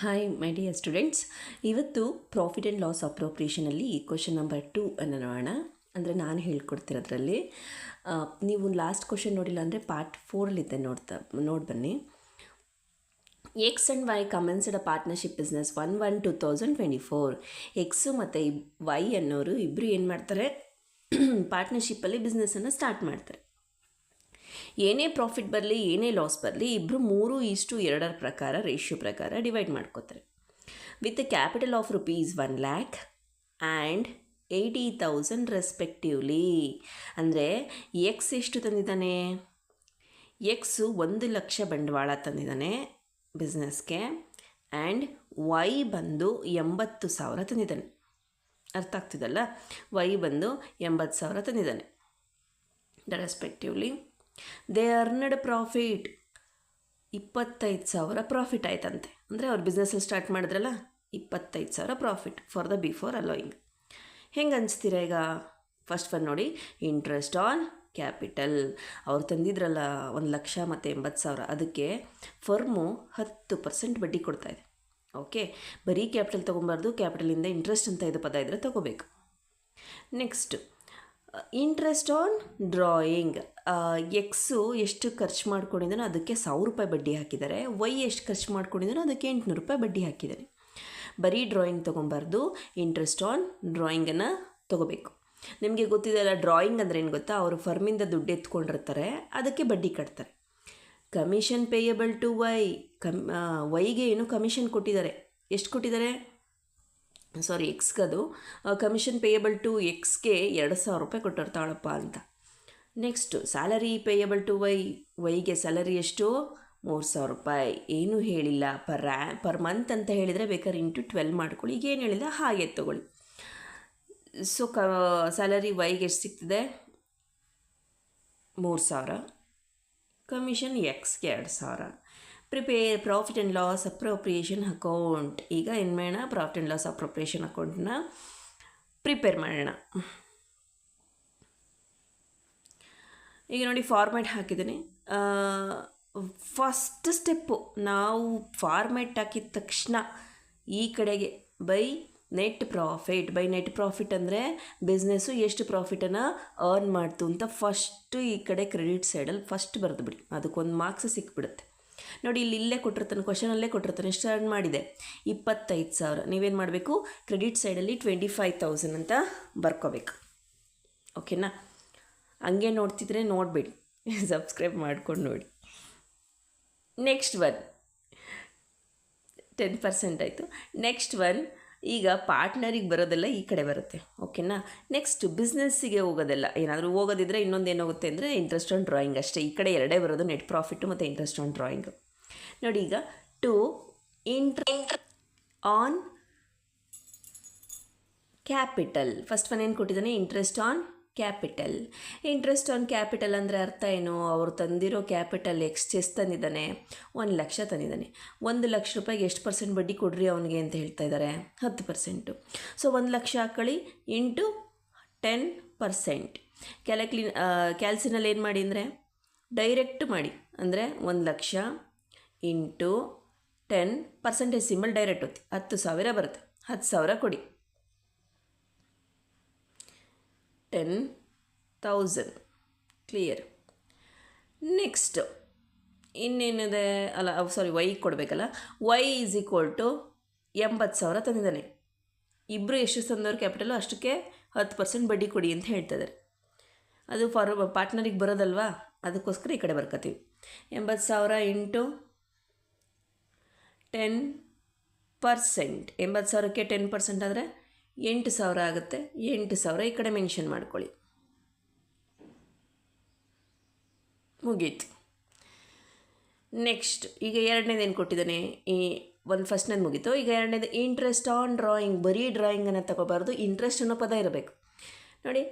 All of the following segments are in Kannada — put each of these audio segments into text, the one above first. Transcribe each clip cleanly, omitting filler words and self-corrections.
ಹಾಯ್ ಮೈ ಡಿಯರ್ ಸ್ಟೂಡೆಂಟ್ಸ್, ಇವತ್ತು ಪ್ರಾಫಿಟ್ ಆ್ಯಂಡ್ ಲಾಸ್ ಅಪ್ರೋಪ್ರಿಯೇಷನಲ್ಲಿ ಕ್ವಶನ್ ನಂಬರ್ 2 ಅನ್ನು ನೋಡೋಣ. ಅಂದರೆ ನಾನು ಹೇಳ್ಕೊಡ್ತಿರೋದ್ರಲ್ಲಿ ನೀವು ಲಾಸ್ಟ್ ಕ್ವಶನ್ ನೋಡಿಲ್ಲ ಅಂದರೆ ಪಾರ್ಟ್ 4ಅಲ್ಲಿದ್ದೆ ನೋಡಿ ಬನ್ನಿ. X and Y commenced a partnership business 1/1/2024. X ಮತ್ತು ವೈ ಅನ್ನೋರು ಇಬ್ಬರು ಏನು ಮಾಡ್ತಾರೆ, ಪಾರ್ಟ್ನರ್ಶಿಪ್ಪಲ್ಲಿ ಬಿಸ್ನೆಸ್ಸನ್ನು ಸ್ಟಾರ್ಟ್ ಮಾಡ್ತಾರೆ. ಏನೇ ಪ್ರಾಫಿಟ್ ಬರಲಿ ಏನೇ ಲಾಸ್ ಬರಲಿ ಇಬ್ಬರು 3:2 ಪ್ರಕಾರ ರೇಷ್ಯೋ ಪ್ರಕಾರ ಡಿವೈಡ್ ಮಾಡ್ಕೋತಾರೆ. With capital of rupees 1 lakh and 80,000 respectively. ಅಂದರೆ ಎಕ್ಸ್ ಎಷ್ಟು ತಂದಿದ್ದಾನೆ? ಎಕ್ಸು 1 ಲಕ್ಷ ಬಂಡವಾಳ ತಂದಿದ್ದಾನೆ ಬಿಸ್ನೆಸ್ಗೆ, ಆ್ಯಂಡ್ ವೈ ಬಂದು 80,000 ತಂದಿದ್ದಾನೆ. ಅರ್ಥ ಆಗ್ತಿದಲ್ಲ? ವೈ ಬಂದು 80,000 ತಂದಿದ್ದಾನೆ. Respectively they earned profit 25,000 profit ಆಯ್ತಂತೆ. ಅಂದರೆ ಅವ್ರು ಬಿಸ್ನೆಸ್ಸಲ್ಲಿ ಸ್ಟಾರ್ಟ್ ಮಾಡಿದ್ರಲ್ಲ, 25,000 profit for the before allowing. ಹೆಂಗೆ ಅನಿಸ್ತೀರ ಈಗ? ಫಸ್ಟ್ ಒನ್ ನೋಡಿ, ಇಂಟ್ರೆಸ್ಟ್ ಆನ್ ಕ್ಯಾಪಿಟಲ್. ಅವ್ರು ತಂದಿದ್ರಲ್ಲ 1 ಲಕ್ಷ ಮತ್ತು 80,000, ಅದಕ್ಕೆ ಫರ್ಮು 10% ಬಡ್ಡಿ ಕೊಡ್ತಾಯಿದೆ. ಓಕೆ, ಬರೀ ಕ್ಯಾಪಿಟಲ್ ತೊಗೊಬಾರ್ದು, ಕ್ಯಾಪಿಟಲಿಂದ ಇಂಟ್ರೆಸ್ಟ್ ಅಂತ ಇದು ಪದ ಇದ್ದರೆ ತೊಗೋಬೇಕು. Next interest on drawing. X ಎಷ್ಟು ಖರ್ಚು ಮಾಡ್ಕೊಂಡಿದ್ದಾನೋ ಅದಕ್ಕೆ 1,000 ರೂಪಾಯಿ ಬಡ್ಡಿ ಹಾಕಿದ್ದಾರೆ. ವೈ ಎಷ್ಟು ಖರ್ಚು ಮಾಡ್ಕೊಂಡಿದ್ದಾನೋ ಅದಕ್ಕೆ 800 ರೂಪಾಯಿ ಬಡ್ಡಿ ಹಾಕಿದ್ದಾನೆ. ಬರೀ ಡ್ರಾಯಿಂಗ್ ತೊಗೊಬಾರ್ದು, ಇಂಟ್ರೆಸ್ಟ್ ಆನ್ ಡ್ರಾಯಿಂಗನ್ನು ತೊಗೋಬೇಕು. ನಿಮಗೆ ಗೊತ್ತಿದೆಯಲ್ಲ, ಡ್ರಾಯಿಂಗ್ ಅಂದರೆ ಏನು ಗೊತ್ತಾ? ಅವರು ಫರ್ಮಿಂದ ದುಡ್ಡು ಎತ್ಕೊಂಡಿರ್ತಾರೆ, ಅದಕ್ಕೆ ಬಡ್ಡಿ ಕಟ್ತಾರೆ. Commission payable to Y. ವೈಗೆ ಏನು ಕಮಿಷನ್ ಕೊಟ್ಟಿದ್ದಾರೆ? ಎಷ್ಟು ಕೊಟ್ಟಿದ್ದಾರೆ? ಸಾರಿ, ಎಕ್ಸ್ಗದು ಕಮಿಷನ್ ಪೇಯಬಲ್ ಟು ಎಕ್ಸ್ಗೆ 2,000 ರೂಪಾಯಿ ಕೊಟ್ಟಿರ್ತಾಳಪ್ಪ ಅಂತ. Next salary payable to Y. ವೈಗೆ ಸ್ಯಾಲರಿ ಎಷ್ಟು? 3,000 ರೂಪಾಯಿ. ಏನೂ ಹೇಳಿಲ್ಲ. ಪರ್ ಮಂತ್ ಅಂತ ಹೇಳಿದರೆ ಬೇಕಾದ್ರೆ ಇಂಟು 12 ಮಾಡ್ಕೊಳ್ಳಿ. ಈಗ ಏನು ಹೇಳಿಲ್ಲ ಹಾಗೆ ತೊಗೊಳ್ಳಿ. ಸೊ ಸ್ಯಾಲರಿ ವೈಗೆ ಎಷ್ಟು ಸಿಗ್ತದೆ? 3,000. ಕಮಿಷನ್ ಎಕ್ಸ್ಗೆ 2,000. Prepare profit and loss appropriation account. ಈಗ ಏನು ಮಾಡೋಣ? ಪ್ರಾಫಿಟ್ ಆ್ಯಂಡ್ ಲಾಸ್ ಅಪ್ರೋಪ್ರಿಯೇಷನ್ ಅಕೌಂಟನ್ನ ಪ್ರಿಪೇರ್ ಮಾಡೋಣ. ಈಗ ನೋಡಿ, ಫಾರ್ಮ್ಯಾಟ್ ಹಾಕಿದ್ದೀನಿ. ಫಸ್ಟ್ ಸ್ಟೆಪ್ಪು, ನಾವು ಫಾರ್ಮ್ಯಾಟ್ ಹಾಕಿದ ತಕ್ಷಣ ಈ ಕಡೆಗೆ by net profit. By net profit ಅಂದರೆ ಬಿಸ್ನೆಸ್ಸು ಎಷ್ಟು ಪ್ರಾಫಿಟನ್ನು ಅರ್ನ್ ಮಾಡ್ತು ಅಂತ ಫಸ್ಟು ಈ ಕಡೆ ಕ್ರೆಡಿಟ್ ಸೈಡಲ್ಲಿ ಫಸ್ಟ್ ಬರೆದು ಬಿಡಿ. ಅದಕ್ಕೊಂದು ಮಾರ್ಕ್ಸ್ ಸಿಕ್ಬಿಡುತ್ತೆ. ನೋಡಿ, ಇಲ್ಲೇ ಕೊಟ್ಟಿರ್ತಾನೆ, ಕ್ವಶನಲ್ಲೇ ಕೊಟ್ಟಿರ್ತಾನೆ. ಎಷ್ಟು ಅರ್ನ್ ಮಾಡಿದೆ? 25,000. ನೀವೇನು ಮಾಡಬೇಕು? ಕ್ರೆಡಿಟ್ ಸೈಡಲ್ಲಿ 25,000 ಅಂತ ಬರ್ಕೋಬೇಕು. ಓಕೆನಾ? ಹಂಗೆ ನೋಡ್ತಿದ್ರೆ ನೋಡಬೇಡಿ, ಸಬ್ಸ್ಕ್ರೈಬ್ ಮಾಡ್ಕೊಂಡು ನೋಡಿ. ನೆಕ್ಸ್ಟ್ ಒನ್ 10% ಆಯಿತು. ನೆಕ್ಸ್ಟ್ ಒನ್, ಈಗ ಪಾರ್ಟ್ನರಿಗೆ ಬರೋದೆಲ್ಲ ಈ ಕಡೆ ಬರುತ್ತೆ. ಓಕೆನಾ? ನೆಕ್ಸ್ಟ್ ಬಿಸ್ನೆಸ್ಸಿಗೆ ಹೋಗೋದೆಲ್ಲ ಏನಾದರೂ ಹೋಗೋದಿದ್ರೆ ಇನ್ನೊಂದು ಏನಾಗುತ್ತೆ ಅಂದರೆ ಇಂಟ್ರೆಸ್ಟ್ ಆನ್ ಡ್ರಾಯಿಂಗ್ ಅಷ್ಟೇ. ಈ ಕಡೆ ಎರಡೇ ಬರೋದು, ನೆಟ್ ಪ್ರಾಫಿಟ್ಟು ಮತ್ತು ಇಂಟ್ರೆಸ್ಟ್ ಆನ್ ಡ್ರಾಯಿಂಗು. ನೋಡಿ, ಈಗ to interest on capital. First one ಏನು ಕೊಟ್ಟಿದ್ದಾನೆ? Interest on capital. Interest on capital ಅಂದರೆ ಅರ್ಥ ಏನು? ಅವರು ತಂದಿರೋ ಕ್ಯಾಪಿಟಲ್ ಎಷ್ಟು ತಂದಿದ್ದಾನೆ? 1 ಲಕ್ಷ ತಂದಿದ್ದಾನೆ. 1 ಲಕ್ಷ ರೂಪಾಯಿಗೆ ಎಷ್ಟು ಪರ್ಸೆಂಟ್ ಬಡ್ಡಿ ಕೊಡ್ರಿ ಅವನಿಗೆ ಅಂತ ಹೇಳ್ತಾ ಇದ್ದಾರೆ? 10%. ಸೊ 1 ಲಕ್ಷ ಹಾಕೊಳ್ಳಿ ಇಂಟು 10%. ಕ್ಯಾಲ್ಸಿನಲ್ಲಿ ಏನು ಮಾಡಿ ಅಂದರೆ ಡೈರೆಕ್ಟ್ ಮಾಡಿ. ಅಂದರೆ 1 ಲಕ್ಷ ಇಂಟು 10% ಸಿಂಬಲ್ ಡೈರೆಕ್ಟ್ ಹೋಗ್ತಿ 10,000 ಬರುತ್ತೆ. 10,000 ಕೊಡಿ. 10,000 ಕ್ಲಿಯರ್. ನೆಕ್ಸ್ಟ್ ಇನ್ನೇನಿದೆ? ಅಲ್ಲ ಸಾರಿ, ವೈ ಕೊಡಬೇಕಲ್ಲ. ವೈ ಈಸ್ ಈಕ್ವಲ್ ಟು 80,000 ತಂದಿದ್ದಾನೆ. ಇಬ್ಬರು ಎಷ್ಟು ತಂದವ್ರು ಕ್ಯಾಪಿಟಲು ಅಷ್ಟಕ್ಕೆ 10% ಬಡ್ಡಿ ಕೊಡಿ ಅಂತ ಹೇಳ್ತಿದ್ದಾರೆ. ಅದು ಪಾರ್ಟ್ನರಿಗೆ ಬರೋದಲ್ವಾ, ಅದಕ್ಕೋಸ್ಕರ ಈ ಕಡೆ ಬರ್ಕೋತೀವಿ. 80,000 ಇಂಟು 10%. 80,000ಕ್ಕೆ 10% ಆದರೆ 8,000 ಆಗುತ್ತೆ. 8,000 ಈ ಕಡೆ ಮೆನ್ಷನ್ ಮಾಡ್ಕೊಳ್ಳಿ. ಮುಗೀತು. ನೆಕ್ಸ್ಟ್ ಈಗ ಎರಡನೇದು ಏನು ಕೊಟ್ಟಿದ್ದಾನೆ? ಒಂದು ಫಸ್ಟ್ನೇದು ಮುಗೀತು. ಈಗ ಎರಡನೇದು ಇಂಟ್ರೆಸ್ಟ್ ಆನ್ ಡ್ರಾಯಿಂಗ್. ಬರೀ ಡ್ರಾಯಿಂಗನ್ನು ತಗೋಬಾರ್ದು, ಇಂಟ್ರೆಸ್ಟ್ ಅನ್ನೋ ಪದ ಇರಬೇಕು. ನೋಡಿ,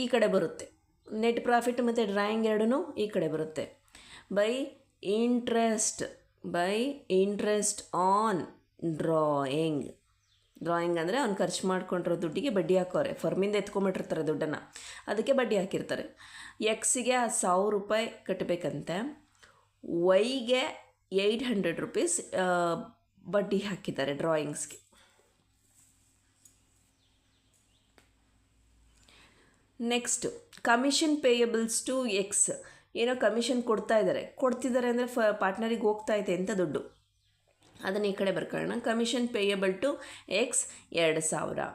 ಈ ಕಡೆ ಬರುತ್ತೆ. ನೆಟ್ ಪ್ರಾಫಿಟ್ ಮತ್ತು ಡ್ರಾಯಿಂಗ್ ಎರಡೂ ಈ ಕಡೆ ಬರುತ್ತೆ. By interest on drawing. Drawing ಅಂದರೆ ಅವ್ನು ಖರ್ಚು ಮಾಡ್ಕೊಂಡಿರೋ ದುಡ್ಡಿಗೆ ಬಡ್ಡಿ ಹಾಕೋರೆ. ಫರ್ಮಿಂದ ಎತ್ಕೊಂಬಿಟ್ಟಿರ್ತಾರೆ ದುಡ್ಡನ್ನು, ಅದಕ್ಕೆ ಬಡ್ಡಿ ಹಾಕಿರ್ತಾರೆ. ಎಕ್ಸಿಗೆ 1,000 ರೂಪಾಯಿ ಕಟ್ಟಬೇಕಂತೆ, ವೈಗೆ 800 ರೂಪೀಸ್ ಬಡ್ಡಿ ಹಾಕಿದ್ದಾರೆ ಡ್ರಾಯಿಂಗ್ಸ್ಗೆ. Next commission payables to X. ಏನೋ ಕಮಿಷನ್ ಕೊಡ್ತಿದ್ದಾರೆ ಅಂದರೆ ಪಾರ್ಟ್ನರಿಗೆ ಹೋಗ್ತಾ ಇದೆ ಅಂತ ದುಡ್ಡು, ಅದನ್ನು ಈ ಕಡೆ ಬರ್ಕೊಳ್ಳೋಣ. Commission payable to X 2000.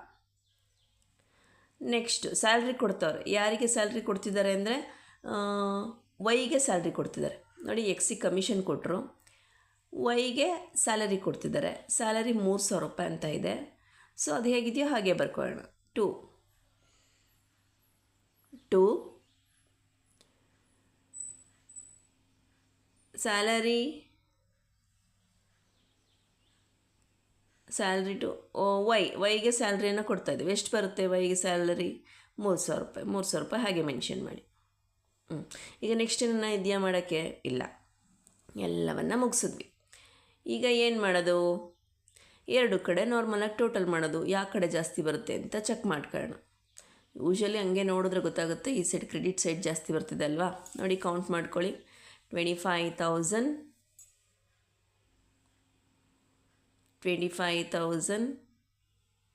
Next salary ಕೊಡ್ತವ್ರೆ. ಯಾರಿಗೆ ಸ್ಯಾಲ್ರಿ ಕೊಡ್ತಿದ್ದಾರೆ ಅಂದರೆ ವೈಗೆ ಸ್ಯಾಲ್ರಿ ಕೊಡ್ತಿದ್ದಾರೆ. ನೋಡಿ, ಎಕ್ಸಿಗೆ ಕಮಿಷನ್ ಕೊಟ್ಟರು, ವೈಗೆ ಸ್ಯಾಲರಿ ಕೊಡ್ತಿದ್ದಾರೆ. ಸ್ಯಾಲರಿ 3000 ರೂಪಾಯಿ ಅಂತ ಇದೆ. ಸೊ ಅದು ಹೇಗಿದೆಯೋ ಹಾಗೆ ಬರ್ಕೊಳ್ಳೋಣ. ಟು ಸ್ಯಾಲರಿ ಟು ವೈಗೆ ಸ್ಯಾಲ್ರಿಯನ್ನು ಕೊಡ್ತಾಯಿದ್ದೀವಿ. ಎಷ್ಟು ಬರುತ್ತೆ ವೈಗೆ ಸ್ಯಾಲರಿ? 3000 ರೂಪಾಯಿ ಹಾಗೆ ಮೆನ್ಷನ್ ಮಾಡಿ. ಈಗ ನೆಕ್ಸ್ಟ್ ಏನ ಇದೆಯಾ ಮಾಡೋಕ್ಕೆ? ಇಲ್ಲ, ಎಲ್ಲವನ್ನು ಮುಗಿಸಿದ್ವಿ. ಈಗ ಏನು ಮಾಡೋದು? ಎರಡು ಕಡೆ ನಾರ್ಮಲಾಗಿ ಟೋಟಲ್ ಮಾಡೋದು. ಯಾವ ಕಡೆ ಜಾಸ್ತಿ ಬರುತ್ತೆ ಅಂತ ಚೆಕ್ ಮಾಡ್ಕೊಳ್ಳೋಣ. ಯೂಶಲಿ ಹಂಗೆ ನೋಡಿದ್ರೆ ಗೊತ್ತಾಗುತ್ತೆ. ಈ ಸೈಡ್ ಕ್ರೆಡಿಟ್ ಸೈಡ್ ಜಾಸ್ತಿ ಬರ್ತಿದೆ ಅಲ್ವಾ? ನೋಡಿ, ಕೌಂಟ್ ಮಾಡ್ಕೊಳ್ಳಿ. 25,000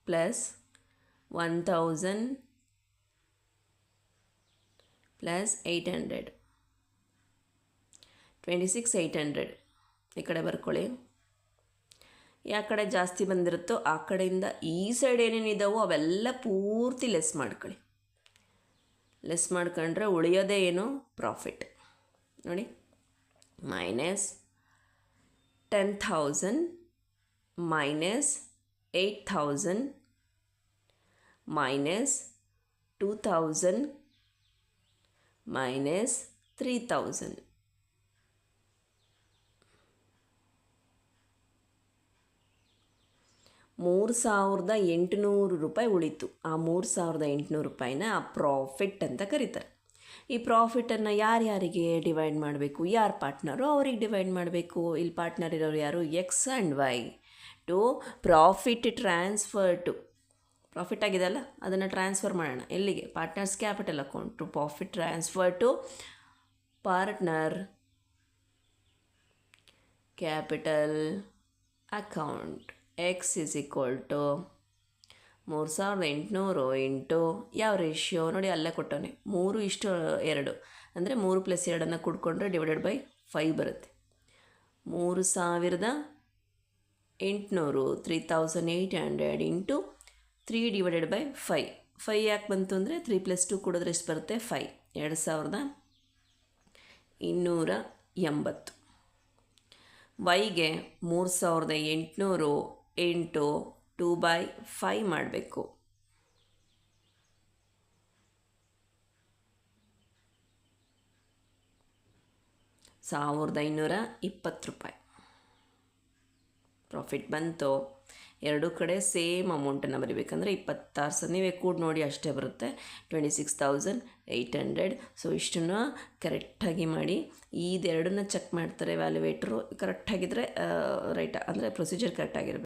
ಪ್ಲಸ್ 1,000 ಪ್ಲಸ್ 800, 26,800 ಈ ಕಡೆ ಬರ್ಕೊಳ್ಳಿ. ಯಾವ ಕಡೆ ಜಾಸ್ತಿ ಬಂದಿರುತ್ತೋ ಆ ಕಡೆಯಿಂದ ಈ ಸೈಡ್ ಏನೇನಿದ್ದಾವೋ ಅವೆಲ್ಲ ಪೂರ್ತಿ ಲೆಸ್ ಮಾಡ್ಕೊಳ್ಳಿ. ಲೆಸ್ ಮಾಡ್ಕೊಂಡ್ರೆ ಉಳಿಯೋದೇ ಏನು? ಪ್ರಾಫಿಟ್. ನೋಡಿ, -10,000 -8,000 -2,000 -3,000. ₹3,800 ಉಳಿತು. ಆ 3,800 ರೂಪಾಯಿನ ಆ ಪ್ರಾಫಿಟ್ ಅಂತ ಕರೀತಾರೆ. ಈ ಪ್ರಾಫಿಟನ್ನು ಯಾರ್ಯಾರಿಗೆ ಡಿವೈಡ್ ಮಾಡಬೇಕು? ಯಾರು ಪಾರ್ಟ್ನರು ಅವ್ರಿಗೆ ಡಿವೈಡ್ ಮಾಡಬೇಕು. ಇಲ್ಲಿ ಪಾರ್ಟ್ನರ್ ಇರೋರು ಯಾರು? X and Y. To profit transfer to profit ಆಗಿದೆಯಲ್ಲ, ಅದನ್ನು ಟ್ರಾನ್ಸ್ಫರ್ ಮಾಡೋಣ. ಎಲ್ಲಿಗೆ? Partners capital account. To profit transfer to partner capital account. X is equal to 3,800 into ಯಾವ ರೇಷಿಯೋ ನೋಡಿ, ಅಲ್ಲೇ ಕೊಟ್ಟವನೆ 3:2 ಅಂದರೆ 3 + 2 ಕೂಡ್ಕೊಂಡ್ರೆ ಡಿವೈಡೆಡ್ ಬೈ 5 ಬರುತ್ತೆ. 3,800 3,800 ಇಂಟು 3 ಡಿವೈಡೆಡ್ ಬೈ 5. 5 ಯಾಕೆ ಬಂತು ಅಂದರೆ 3 + 2 ಕೂಡಿದ್ರೆ ಎಷ್ಟು ಬರುತ್ತೆ? 5. 2,280. ವೈಗೆ 3,800 ಇಂಟು 2/5 ಮಾಡಬೇಕು. 1,520 ರೂಪಾಯಿ ಪ್ರಾಫಿಟ್ ಬಂತು. ಎರಡೂ ಕಡೆ ಸೇಮ್ ಅಮೌಂಟನ್ನು ಬರೀಬೇಕಂದ್ರೆ 26 ನೀವೇ ಕೂಡ ನೋಡಿ ಅಷ್ಟೇ ಬರುತ್ತೆ. 26,800. ಸೊ ಇಷ್ಟನ್ನು ಕರೆಕ್ಟಾಗಿ ಮಾಡಿ. ಇದೆರಡನ್ನ ಚೆಕ್ ಮಾಡ್ತಾರೆ ವ್ಯಾಲ್ಯುವೇಟ್ರು. ಕರೆಕ್ಟಾಗಿದ್ದರೆ ರೈಟ್, ಅಂದರೆ ಪ್ರೊಸೀಜರ್ ಕರೆಕ್ಟಾಗಿರಬೇಕು.